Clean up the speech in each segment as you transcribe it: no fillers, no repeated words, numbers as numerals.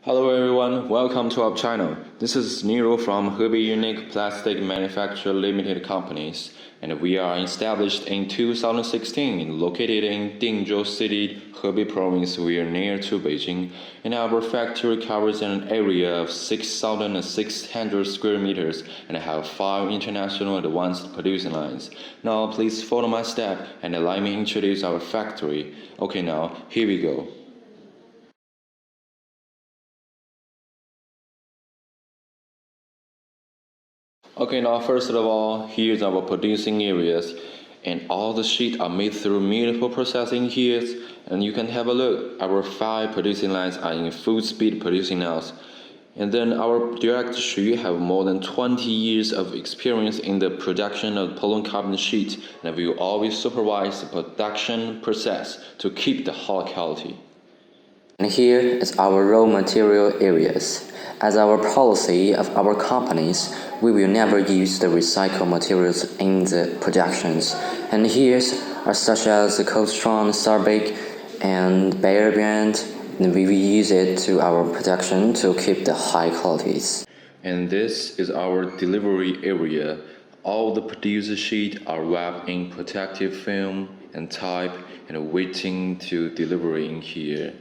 Hello everyone, welcome to our channel. This is Nero from Hebei Unique Plastic Manufacture Limited Companies, and we are established in 2016, located in Dingzhou City, Hebei Province. We are near to Beijing, and our factory covers an area of 6,600 square meters and have 5 international advanced producing lines. Now please follow my step and let me introduce our factory. Okay, now here we go. Okay, now first of all, here's our producing areas, and all the sheets are made through multiple processing here, and you can have a look. Our 5 producing lines are in full speed producing now. And then our direct Xu have more than 20 years of experience in the production of polycarbonate sheet, and we will always supervise the production process to keep the high quality. And here is our raw material areas. As our policy of our companies, we will never use the recycled materials in the productions. And here are such as the cold strong, Sabic, and Bayer brand. And we will use it to our production to keep the high qualities. And this is our delivery area. All the produced sheets are wrapped in protective film and type and waiting to delivery in here.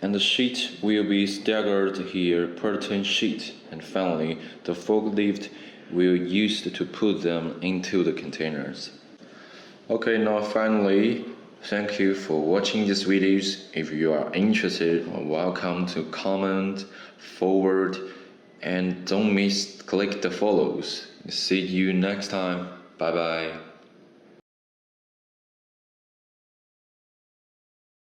And the sheet will be staggered here per ton sheet, and finally the forklift will use to put them into the containers. Okay, now finally, thank you for watching these videos. If you are interested, welcome to comment, forward, and don't miss click the follows. See you next time. Bye bye.